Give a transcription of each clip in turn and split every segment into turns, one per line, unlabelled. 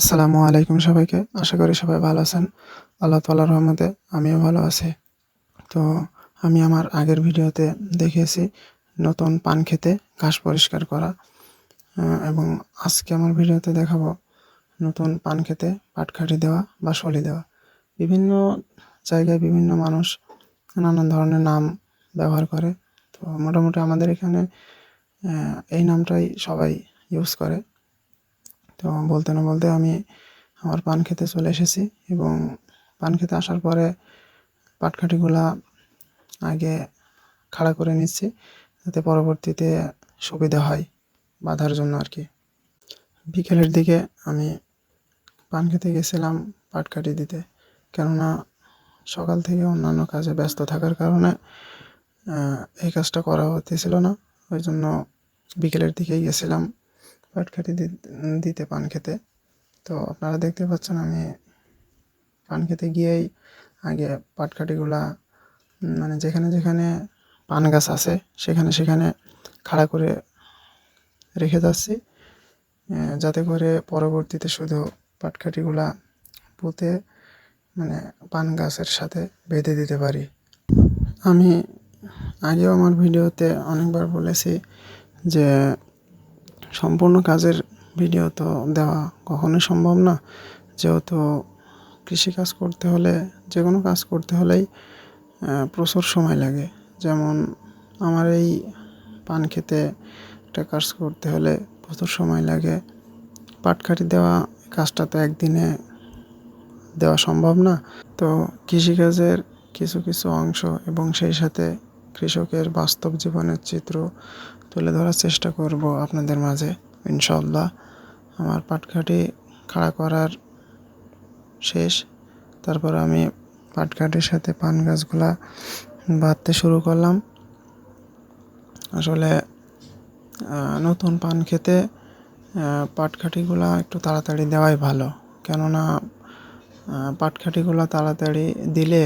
আসসালামু আলাইকুম সবাইকে। আশা করি সবাই ভালো আছেন। আল্লাহ তাআলার রহমতে আমিও ভালো আছি। তো আমি আমার আগের ভিডিওতে দেখিয়েছি নতুন পান খেতে ঘাস পরিষ্কার করা এবং আজকে আমার ভিডিওতে দেখাবো নতুন পান খেতে পাটকাঠি দেওয়া বা সলি দেওয়া। বিভিন্ন জায়গায় বিভিন্ন মানুষ নানান ধরনের নাম ব্যবহার করে। তো মোটামুটি আমাদের এখানে এই নামটাই সবাই ইউজ করে। তো বলতে না বলতে আমি আমার পান খেতে চলে এসেছি এবং পান খেতে আসার পরে পাটকাঠিগুলা আগে খাড়া করে নিচ্ছি, যাতে পরবর্তীতে সুবিধা হয় বাঁধার জন্য আর কি। বিকেলের দিকে আমি পান খেতে গেছিলাম পাটকাঠি দিতে, কেননা সকাল থেকে অন্যান্য কাজে ব্যস্ত থাকার কারণে এই কাজটা করা হতেছিল না। ওই জন্য বিকেলের দিকেই গেছিলাম পাটকাঠি দিতে পান খেতে। তো আপনারা দেখতে পাচ্ছেন আমি পান খেতে গিয়েই আগে পাটকাঠিগুলা মানে যেখানে যেখানে পান গাছ আছে সেখানে সেখানে খাড়া করে রেখে যাচ্ছি, যাতে করে পরবর্তীতে শুধু পাটকাঠিগুলা পুঁতে মানে পান গাছের সাথে বেঁধে দিতে পারি। আমি আগেও আমার ভিডিওতে অনেকবার বলেছি যে সম্পূর্ণ কাজের ভিডিও তো দেওয়া কখনোই সম্ভব না, যেহেতু কৃষিকাজ করতে হলে যে কোনো কাজ করতে হলেই প্রচুর সময় লাগে। যেমন আমার এই পান খেতে একটা কাজ করতে হলে প্রচুর সময় লাগে। পাটকাঠি দেওয়া কাজটা তো একদিনে দেওয়া সম্ভব না। তো কৃষিকাজের কিছু কিছু অংশ এবং সেই সাথে কৃষকের বাস্তব জীবনের চিত্র তুলে ধরার চেষ্টা করব আপনাদের মাঝে ইনশাআল্লাহ। আমার পাটকাঠি খাড়া করার শেষ, তারপর আমি পাটকাঠির সাথে পান গাছগুলা বাঁধতে শুরু করলাম। আসলে নতুন পান খেতে পাটকাঠিগুলা একটু তাড়াতাড়ি দেওয়াই ভালো, কেননা পাটকাঠিগুলা তাড়াতাড়ি দিলে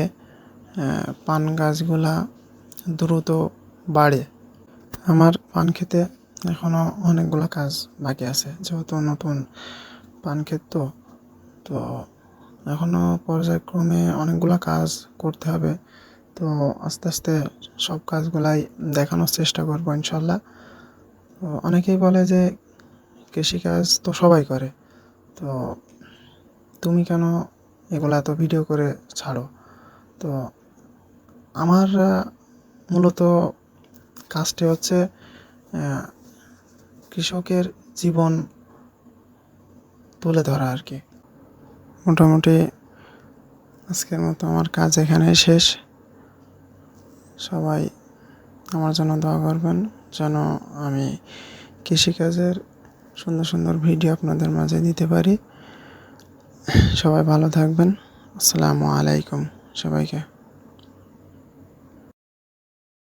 পান গাছগুলা দ্রুত বাড়ে। আমার পান খেতে এখনও অনেকগুলো কাজ বাকি আছে, যেহেতু নতুন পান ক্ষেত তো এখনও পর্যায়ক্রমে অনেকগুলো কাজ করতে হবে। তো আস্তে আস্তে সব কাজগুলাই দেখানোর চেষ্টা করবো ইনশাল্লাহ। তো অনেকেই বলে যে কৃষিকাজ তো সবাই করে, তো তুমি কেন এগুলা এত ভিডিও করে ছাড়ো? তো আমার মূলত কাজটি হচ্ছে কৃষকের জীবন তুলে ধরা আর কি। মোটামুটি আজকের মতো আমার কাজ এখানেই শেষ। সবাই আমার জন্য দোয়া করবেন যেন আমি কৃষিকাজের সুন্দর সুন্দর ভিডিও আপনাদের মাঝে দিতে পারি। সবাই ভালো থাকবেন। আসসালামু আলাইকুম সবাইকে।